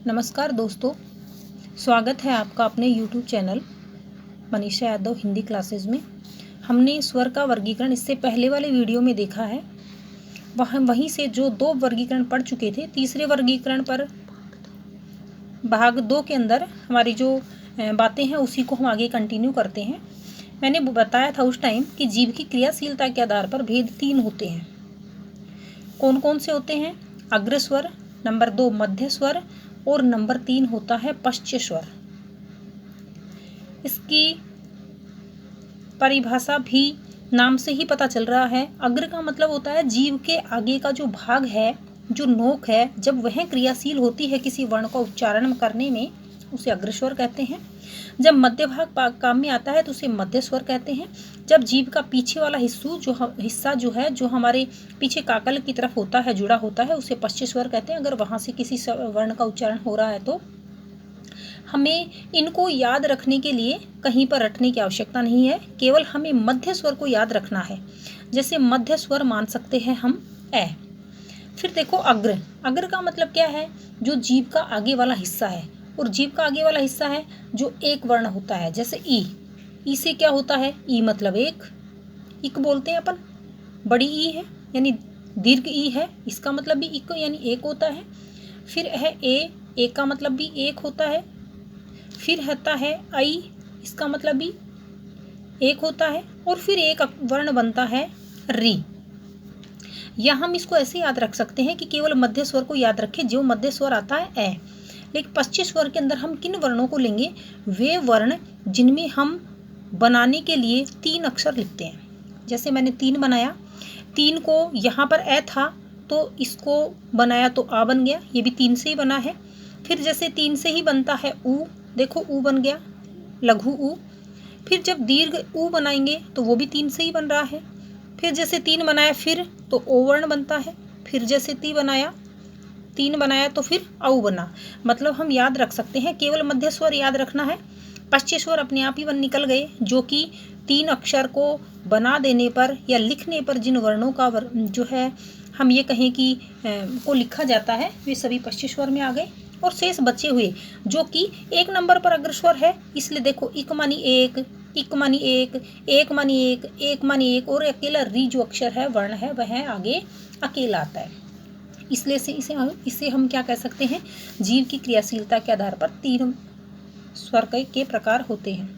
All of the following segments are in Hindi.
नमस्कार दोस्तों, स्वागत है आपका अपने YouTube channel Manisha Yadav Hindi classes में। हमने स्वर का वर्गीकरण इससे पहले वाले वीडियो में देखा है। वहीं से जो 2 वर्गीकरण पढ़ चुके थे, तीसरे वर्गीकरण पर भाग 2 के अंदर हमारी जो बातें हैं उसी को हम आगे कंटिन्यू करते हैं। मैंने बताया था उस टाइम कि जीव की क्रियाशीलता के आधार पर भेद 3 होते हैं। कौन कौन से होते हैं? अग्र स्वर, नंबर 2 मध्य स्वर और नंबर 3 होता है पश्च स्वर। इसकी परिभाषा भी नाम से ही पता चल रहा है। अग्र का मतलब होता है जीव के आगे का जो भाग है, जो नोक है, जब वह क्रियाशील होती है किसी वर्ण का उच्चारण करने में, उसे अग्र स्वर कहते हैं। जब मध्य भाग काम में आता है तो उसे मध्य स्वर कहते हैं। जब जीव का पीछे वाला हिस्सा जो हमारे पीछे काकल की तरफ होता है, जुड़ा होता है, उसे पश्च स्वर कहते हैं। अगर वहां से किसी वर्ण का उच्चारण हो रहा है तो हमें इनको याद रखने के लिए कहीं पर रटने की आवश्यकता नहीं है, केवल हमें मध्य स्वर को याद रखना है। जैसे मध्य स्वर मान सकते हैं हम ए। फिर देखो अग्र का मतलब क्या है? जो जीव का आगे वाला हिस्सा है, और जीव का आगे वाला हिस्सा है जो एक वर्ण होता है। जैसे ई से क्या होता है? ई मतलब एक, इक बोलते हैं अपन। बड़ी ई है यानी दीर्घ ई है, इसका मतलब भी इक यानी एक होता है। फिर है ए का मतलब भी एक होता है। फिर होता है आई, इसका मतलब भी एक होता है। और फिर एक वर्ण बनता है री। या हम इसको ऐसे याद रख सकते हैं कि केवल मध्य स्वर को याद रखें, जो मध्य स्वर आता है ए। लेकिन पश्च स्वर के अंदर हम किन वर्णों को लेंगे? वे वर्ण जिनमें हम बनाने के लिए 3 अक्षर लिखते हैं। जैसे मैंने 3 बनाया, 3 को यहाँ पर ए था तो इसको बनाया तो आ बन गया, ये भी 3 से ही बना है। फिर जैसे 3 से ही बनता है ऊ, देखो ऊ बन गया, लघु ऊ। फिर जब दीर्घ ऊ बनाएंगे तो वो भी 3 से ही बन रहा है। फिर जैसे 3 बनाया फिर तो ओ वर्ण बनता है। फिर जैसे 3 बनाया तो फिर औ बना। मतलब हम याद रख सकते हैं, केवल मध्य स्वर याद रखना है। पश्च स्वर अपने आप ही बन निकल गए, जो कि 3 अक्षर को बना देने पर या लिखने पर जिन वर्णों का जो है हम ये कहें कि को लिखा जाता है, वे सभी पश्च स्वर में आ गए। और शेष बचे हुए जो कि 1 नंबर पर अग्र स्वर है, इसलिए देखो इक मानी एक, इक मानी एक, एक मानी एक, एक मानी एक, और अकेला री जो अक्षर है, वर्ण है, वह आगे अकेला आता है। इसलिए इसे हम क्या कह सकते हैं? जीव की क्रियाशीलता के आधार पर 3 स्वर के प्रकार होते हैं।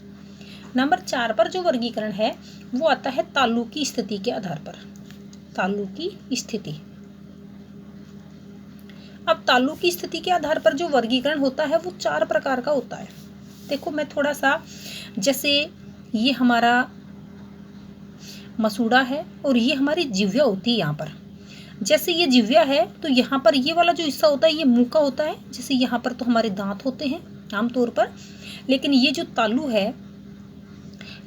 नंबर 4 पर जो वर्गीकरण है वो आता है तालु की स्थिति के आधार पर। तालु की स्थिति। अब तालु की स्थिति के आधार पर जो वर्गीकरण होता है वो 4 प्रकार का होता है। देखो मैं थोड़ा सा, जैसे ये हमारा मसूड़ा है और ये हमारी जिह्वा होती है यहाँ पर। जैसे ये जिह्वा है तो यहाँ पर ये वाला जो हिस्सा होता है ये मुंह का होता है। जैसे यहाँ पर तो हमारे दांत होते हैं आमतौर पर, लेकिन ये जो तालु है,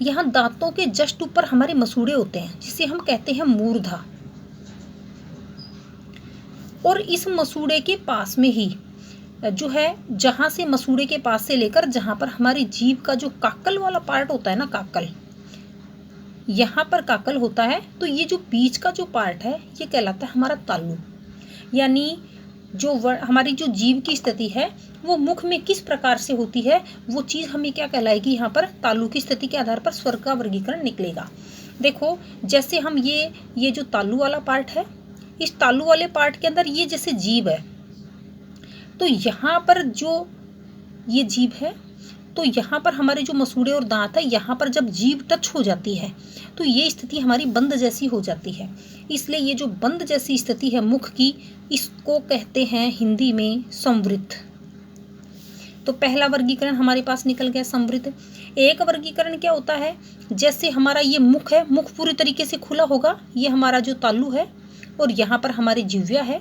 यहाँ दांतों के जस्ट ऊपर हमारे मसूड़े होते हैं, जिसे हम कहते हैं मूर्धा। और इस मसूड़े के पास में ही जो है, जहाँ से मसूड़े के पास से लेकर जहाँ पर हमारी जीभ का जो काकल वाला पार्ट होता है ना, काकल, यहाँ पर काकल होता है, तो ये जो बीच का जो पार्ट है ये कहलाता है हमारा तालु। यानी जो हमारी जो जीभ की स्थिति है वो मुख में किस प्रकार से होती है, वो चीज़ हमें क्या कहलाएगी? यहाँ पर तालु की स्थिति के आधार पर स्वर का वर्गीकरण निकलेगा। देखो जैसे हम ये जो तालु वाला पार्ट है, इस तालु वाले पार्ट के अंदर ये जैसे जीभ है, तो यहाँ पर जो ये जीभ है, तो यहाँ पर हमारे जो मसूड़े और दांत है, यहाँ पर जब जीभ टच हो जाती है तो ये स्थिति हमारी बंद जैसी हो जाती है। इसलिए ये जो बंद जैसी स्थिति है मुख की, इसको कहते हैं हिंदी में संवृत। तो पहला वर्गीकरण हमारे पास निकल गया संवृत। एक वर्गीकरण क्या होता है? जैसे हमारा ये मुख है, मुख पूरी तरीके से खुला होगा, ये हमारा जो तालु है, और यहाँ पर हमारी जिह्वा है।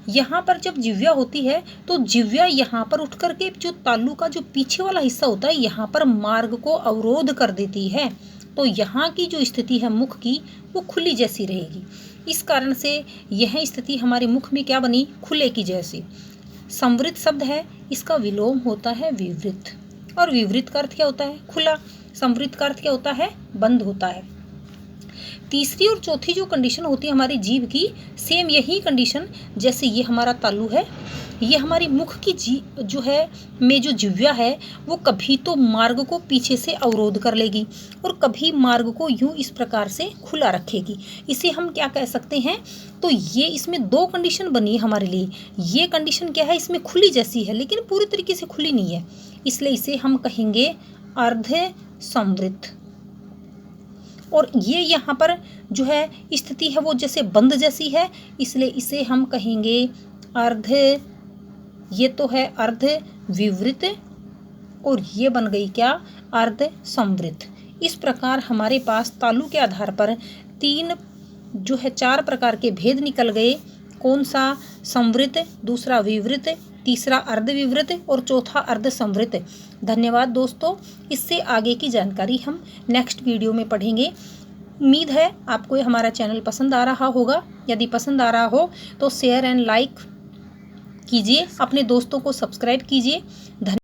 यहाँ पर जब जिह्वा होती है तो जिह्वा यहाँ पर उठ करके जो तालु का जो पीछे वाला हिस्सा होता है, यहाँ पर मार्ग को अवरोध कर देती है। तो यहाँ की जो स्थिति है मुख की, वो खुली जैसी रहेगी। इस कारण से यह स्थिति हमारे मुख में क्या बनी? खुले की जैसी। संवृत शब्द है, इसका विलोम होता है विवृत। और विवृत का अर्थ क्या होता है? खुला। संवृत का अर्थ क्या होता है? बंद होता है। तीसरी और चौथी जो कंडीशन होती है हमारी जीभ की, सेम यही कंडीशन, जैसे ये हमारा तालु है ये हमारी मुख की जो है में जो जिह्वा है वो कभी तो मार्ग को पीछे से अवरोध कर लेगी और कभी मार्ग को यूं इस प्रकार से खुला रखेगी। इसे हम क्या कह सकते हैं, तो ये इसमें दो कंडीशन बनी है हमारे लिए। ये कंडीशन क्या है, इसमें खुली जैसी है लेकिन पूरी तरीके से खुली नहीं है, इसलिए इसे हम कहेंगे अर्ध संवृत। और ये यहाँ पर जो है स्थिति है वो जैसे बंद जैसी है, इसलिए इसे हम कहेंगे अर्ध, ये तो है अर्ध विवृत और ये बन गई क्या, अर्ध संवृत। इस प्रकार हमारे पास तालु के आधार पर तीन जो है 4 प्रकार के भेद निकल गए। कौन सा, संवृत, दूसरा विवृत, तीसरा अर्धविवृत और चौथा अर्ध संवृत। धन्यवाद दोस्तों, इससे आगे की जानकारी हम नेक्स्ट वीडियो में पढ़ेंगे। उम्मीद है आपको ये हमारा चैनल पसंद आ रहा होगा। यदि पसंद आ रहा हो तो शेयर एंड लाइक कीजिए, अपने दोस्तों को सब्सक्राइब कीजिए।